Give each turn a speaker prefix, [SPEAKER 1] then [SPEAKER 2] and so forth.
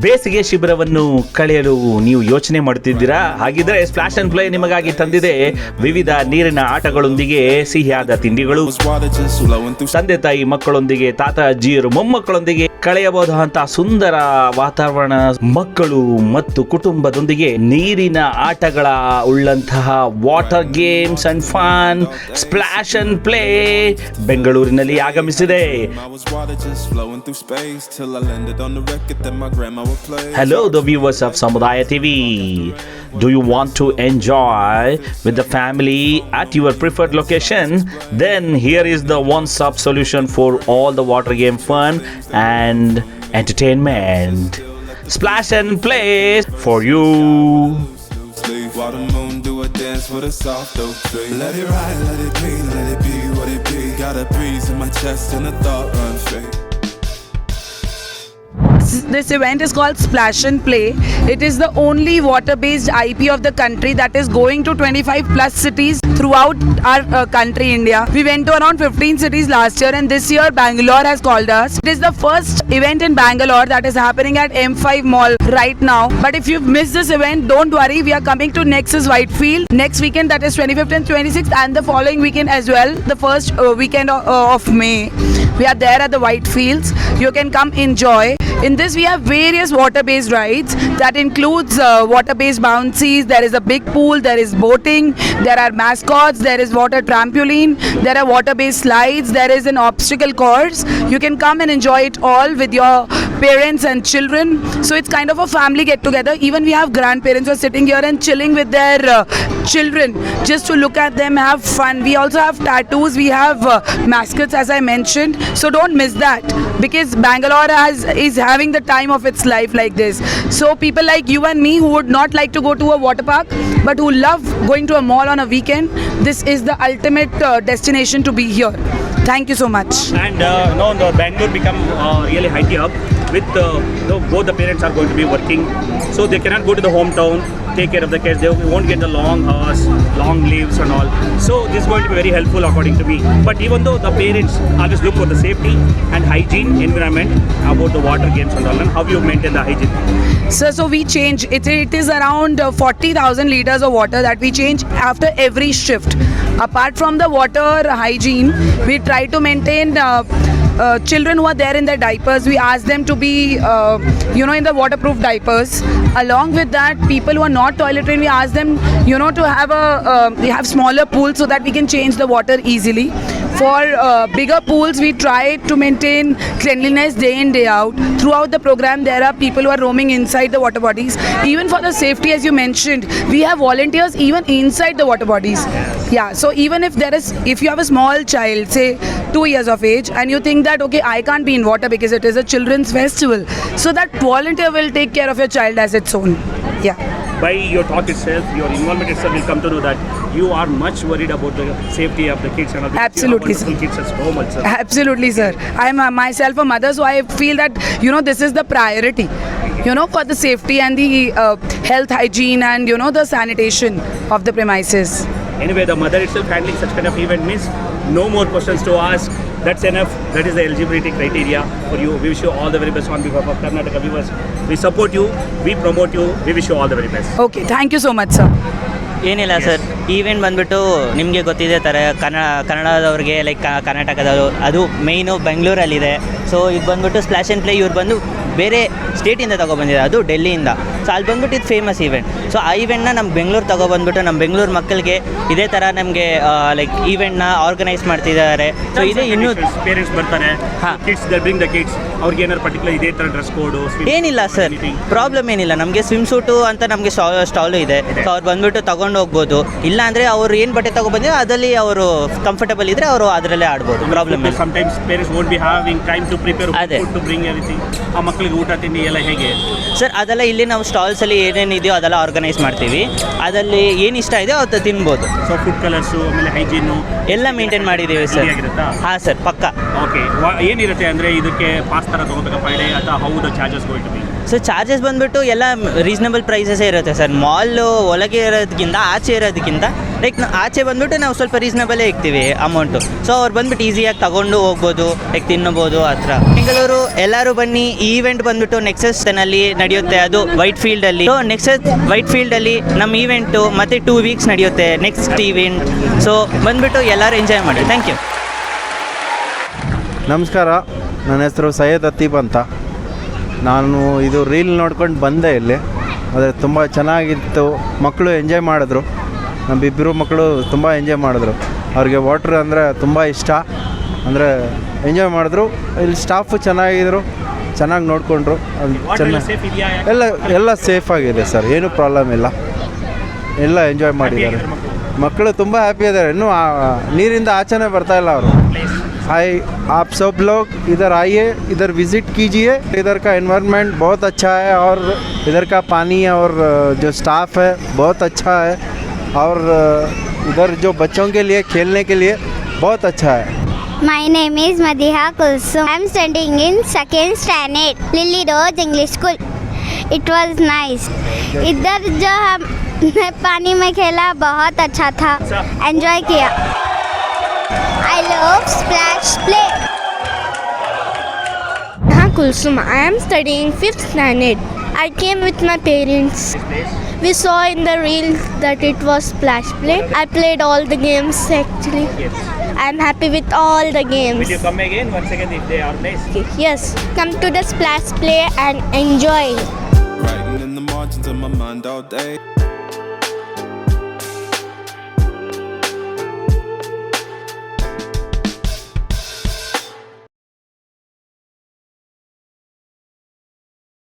[SPEAKER 1] ಬೇಸಿಗೆ ಶಿಬಿರವನ್ನು ಕಳೆಯಲು ನೀವು ಯೋಚನೆ ಮಾಡುತ್ತಿದ್ದೀರಾ? ಹಾಗಿದ್ರೆ ಸ್ಪ್ಲಾಶ್ ಅಂಡ್ ಪ್ಲೇ ನಿಮಗಾಗಿ ತಂದಿದೆ ವಿವಿಧ ನೀರಿನ ಆಟಗಳೊಂದಿಗೆ ಸಿಹಿಯಾದ ತಿಂಡಿಗಳು. ತಂದೆ ತಾಯಿ ಮಕ್ಕಳೊಂದಿಗೆ, ತಾತ ಅಜ್ಜಿಯರು ಮೊಮ್ಮಕ್ಕಳೊಂದಿಗೆ ಕಳೆಯಬಹುದಂತಹ ಸುಂದರ ವಾತಾವರಣ, ಮಕ್ಕಳು ಮತ್ತು ಕುಟುಂಬದೊಂದಿಗೆ ನೀರಿನ ಆಟಗಳ ಉಳ್ಳಂತಹ water games and fun splash and play ಬೆಂಗಳೂರಿನಲ್ಲಿ ಆಗಮಿಸಿದೆ. Hello, the viewers of Samudaya TV. Do you want to enjoy with the family at your preferred location? Then here is the one-stop solution for all the water game fun and entertainment. Splash and play for you.
[SPEAKER 2] While the moon do a dance with a soft oak tree. Let it ride, let it be what it be. Got a breeze in my chest and a thought run free.
[SPEAKER 3] This event is called Splash and Play. It is the only water-based IP of the country that is going to 25 plus cities throughout our country, India. We went to around 15 cities last year, and this year Bangalore has called us. It is the first event in Bangalore that is happening at M5 Mall right now. But if you've missed this event, don't worry. We are coming to Nexus Whitefield next weekend, that is 25th and 26th, and the following weekend as well, the first weekend of May. We are there at the Whitefields. You can come enjoy. In this we have various water-based rides that includes water-based bouncies. There is a big pool, there is boating, there are mascots, there is water trampoline, there are water-based slides, there is an obstacle course. You can come and enjoy it all with your parents and children. So it's kind of a family get together. Even we have grandparents who are sitting here and chilling with their children just to look at them, have fun. We also have tattoos, we have mascots as I mentioned. So don't miss that, because Bangalore is having the time of its life like this. So people like you and me who would not like to go to a water park but who love going to a mall on a weekend, this is the ultimate destination to be here. Thank you so much.
[SPEAKER 1] And the Bangalore become really high up with both the parents are going to be working, so they cannot go to the hometown, take care of the kids. They won't get the long hours, long leaves and all. So this is going to be very helpful according to me. But even though the parents always look for the safety and hygiene environment about the water games and all, and how you maintain the hygiene?
[SPEAKER 3] So we change. It is around 40,000 liters of water that we change after every shift. Apart from the water hygiene, we try to maintain children who are there in their diapers. We ask them to be in the waterproof diapers. Along with that, people who are not toilet trained, we ask them to have they have smaller pools so that we can change the water easily. For bigger pools, we try to maintain cleanliness day in day out. Throughout the program, there are people who are roaming inside the water bodies. Even for the safety, as you mentioned, we have volunteers even inside the water bodies. Yeah, so even if you have a small child, say 2 years of age, and you think that okay, I can't be in water because it is a children's festival, so that volunteer will take care of your child as its own. Yeah.
[SPEAKER 1] By your talk itself, your involvement itself, will come to know that you are much worried about the safety of the kids and all.
[SPEAKER 3] Absolutely, sir.
[SPEAKER 1] Kids at home also.
[SPEAKER 3] Absolutely, sir. I am myself a mother, so I feel that this is the priority, for the safety and the health hygiene and the sanitation of the premises.
[SPEAKER 1] Anyway, the mother itself handling such kind of event means no more questions to ask. That's enough. That is the eligibility criteria for you. We wish you all the very best on behalf of Karnataka viewers. We support you, we promote you, we wish you all the very best.
[SPEAKER 3] Okay, thank you so much, sir.
[SPEAKER 4] ಏನಿಲ್ಲ sir, event ಬಂದುಬಿಟ್ಟು ನಿಮಗೆ ಗೊತ್ತಿದೆ ಥರ ಕನ್ನಡದವ್ರಿಗೆ like ಕರ್ನಾಟಕದವರು ಅದು ಮೇಯ್ನು ಬೆಂಗಳೂರಲ್ಲಿದೆ. So ಇದು ಬಂದುಬಿಟ್ಟು splash and play ಇವ್ರು ಬಂದು ಬೇರೆ ಸ್ಟೇಟಿಂದ ತೊಗೊಬಂದಿದ್ದಾರೆ, ಅದು ಡೆಲ್ಲಿಯಿಂದ. ಸೊ ಅಲ್ಲಿ ಬಂದ್ಬಿಟ್ಟು ಇದು ಫೇಮಸ್ ಈವೆಂಟ್. ಸೊ ಆ ಈವೆಂಟ್ನ ನಮ್ಮ ಬೆಂಗಳೂರು ತೊಗೊಬಂದ್ಬಿಟ್ಟು ನಮ್ಮ ಬೆಂಗಳೂರು ಮಕ್ಕಳಿಗೆ ಇದೇ ಥರ ನಮಗೆ ಲೈಕ್ ಈವೆಂಟ್ನ ಆರ್ಗನೈಸ್ ಮಾಡ್ತಿದ್ದಾರೆ. ಸೊ ಇದೇ ಇನ್ನೂ
[SPEAKER 1] ಪೇರೆಂಟ್ಸ್ ಬರ್ತಾರೆ,
[SPEAKER 4] ಹಾಂ,
[SPEAKER 1] kids they bring the kids, ಅವ್ರಿಗೆ ಏನಾದ್ರು ಪರ್ಟಿಕ್ಯುಲರ್ ಇದೇ ಥರ ಡ್ರೆಸ್ ಕೋಡು
[SPEAKER 4] ಏನಿಲ್ಲ ಸರ್, ಪ್ರಾಬ್ಲಮ್ ಏನಿಲ್ಲ. ನಮಗೆ ಸ್ವಿಮ್ ಸೂಟು ಅಂತ ನಮಗೆ ಸ್ಟಾಲು ಇದೆ. ಸೊ ಅವ್ರು ಬಂದುಬಿಟ್ಟು ತೊಗೊಂಡು ಹೋಗ್ಬೋದು. ಇಲ್ಲ ಅಂದರೆ ಅವರು ಏನು ಬಟ್ಟೆ ತೊಗೊಬಂದಿರೋ ಅದರಲ್ಲಿ ಅವರು ಕಂಫರ್ಟಬಲ್ ಇದ್ದರೆ ಅವರು ಅದರಲ್ಲೇ ಆಡ್ಬೋದು. ಪ್ರಾಬ್ಲಮ್ ಇಲ್ಲ.
[SPEAKER 1] Sometimes parents won't be having time to prepare food to bring everything. ಆ ಮಕ್ಕಳಿಗೆ ಊಟ ತಿಂಡಿ ಎಲ್ಲ ಹೇಗೆ
[SPEAKER 4] ಸರ್? ಅದೆಲ್ಲ ಇಲ್ಲಿ ನಾವು ಸ್ಟಾಲ್ಸಲ್ಲಿ ಏನೇನಿದೆಯೋ ಅದೆಲ್ಲ ಆರ್ಗನೈಸ್ ಮಾಡ್ತೀವಿ. ಅದರಲ್ಲಿ ಏನು ಇಷ್ಟ ಇದೆಯೋ ಅದು ತಿನ್ಬೋದು.
[SPEAKER 1] ಸೊ ಫುಡ್ ಕಲರ್ಸು ಆಮೇಲೆ ಹೈಜೀನು
[SPEAKER 4] ಎಲ್ಲ ಮೇಂಟೈನ್ ಮಾಡಿದ್ದೀವಿ ಸರ್. ಹಾಂ ಸರ್, ಪಕ್ಕ.
[SPEAKER 1] ಓಕೆ, ಏನಿರುತ್ತೆ ಅಂದರೆ ಇದಕ್ಕೆ ಪಾಸ್ ಥರ ತೊಗೋಬೇಕಾ ಪರ್ ಡೇ ಅಥವಾ how the charges going to be?
[SPEAKER 4] So charges ಬಂದುಬಿಟ್ಟು ಎಲ್ಲ ರೀಸನಬಲ್ ಪ್ರೈಸಸ್ಸೇ ಇರುತ್ತೆ ಸರ್. ಮಾಲ್ ಒಳಗೆ ಇರೋದಕ್ಕಿಂತ ಆಚೆ ಇರೋದಕ್ಕಿಂತ ಲೈಕ್ ಆಚೆ ಬಂದ್ಬಿಟ್ಟು ನಾವು ಸ್ವಲ್ಪ ರೀಸನಬಲೇ ಇಕ್ತೀವಿ ಅಮೌಂಟು. ಸೊ ಅವ್ರು ಬಂದ್ಬಿಟ್ಟು ಈಸಿಯಾಗಿ ತಗೊಂಡು ಹೋಗ್ಬೋದು, ಲೈಕ್ ತಿನ್ನಬೋದು ಆ ಥರ. ಬೆಂಗಳೂರು ಎಲ್ಲರೂ ಬನ್ನಿ. ಈ ಈವೆಂಟ್ ಬಂದ್ಬಿಟ್ಟು ನೆಕ್ಸಸ್ ನಲ್ಲಿ ನಡೆಯುತ್ತೆ, ಅದು ವೈಟ್ ಫೀಲ್ಡಲ್ಲಿ. ಸೊ ನೆಕ್ಸಸ್ ವೈಟ್ ಫೀಲ್ಡಲ್ಲಿ ನಮ್ಮ ಈವೆಂಟು ಮತ್ತೆ 2 ವೀಕ್ಸ್ ನಡೆಯುತ್ತೆ ನೆಕ್ಸ್ಟ್ ಈವೆಂಟ್. ಸೊ ಬಂದ್ಬಿಟ್ಟು ಎಲ್ಲರೂ ಎಂಜಾಯ್ ಮಾಡಿ. Thank you.
[SPEAKER 5] ನಮಸ್ಕಾರ, ನನ್ನ ಹೆಸರು ಸೈಯದ್ ಅತೀಬ್ ಅಂತ. ನಾನು ಇದು ರೀಲ್ ನೋಡ್ಕೊಂಡು ಬಂದೆ ಇಲ್ಲಿ. ಆದರೆ ತುಂಬ ಚೆನ್ನಾಗಿತ್ತು, ಮಕ್ಕಳು ಎಂಜಾಯ್ ಮಾಡಿದ್ರು. ನಮ್ಮಿಬ್ಬರು ಮಕ್ಕಳು ತುಂಬ ಎಂಜಾಯ್ ಮಾಡಿದ್ರು. ಅವ್ರಿಗೆ ವಾಟ್ರ್ ಅಂದರೆ ತುಂಬ ಇಷ್ಟ, ಅಂದರೆ ಎಂಜಾಯ್ ಮಾಡಿದ್ರು. ಇಲ್ಲಿ ಸ್ಟಾಫು ಚೆನ್ನಾಗಿದ್ರು, ಚೆನ್ನಾಗಿ ನೋಡಿಕೊಂಡ್ರು. ಎಲ್ಲ ಸೇಫಾಗಿದೆ ಸರ್, ಏನೂ ಪ್ರಾಬ್ಲಮ್ ಇಲ್ಲ. ಎಲ್ಲ ಎಂಜಾಯ್ ಮಾಡಿದ್ದಾರೆ. ಮಕ್ಕಳು ತುಂಬ ಹ್ಯಾಪಿ ಇದ್ದಾರೆ. ಇನ್ನೂ ನೀರಿಂದ ಆಚೆನೇ ಬರ್ತಾಯಿಲ್ಲ ಅವರು. हाय, आप सब लोग इधर आइए, इधर विज़िट कीजिए. इधर का एनवायरनमेंट बहुत अच्छा है और इधर का पानी और जो स्टाफ है बहुत अच्छा है और इधर जो बच्चों के लिए खेलने के लिए बहुत अच्छा है.
[SPEAKER 6] My name is Madiha Kulsum. I am studying in 2nd standard, Lily Rose English School. It was nice. इधर जो हम पानी में खेला बहुत अच्छा था, एंजॉय किया. I love splash play.
[SPEAKER 7] Neha Kulsum. I am studying 5th standard. I came with my parents. We saw in the reel that it was splash play. I played all the games actually. I am happy with all the games.
[SPEAKER 1] Will you come again once again if they organize?
[SPEAKER 7] Yes, come to the splash play and enjoy.
[SPEAKER 2] Writing in the margins of my mind all day.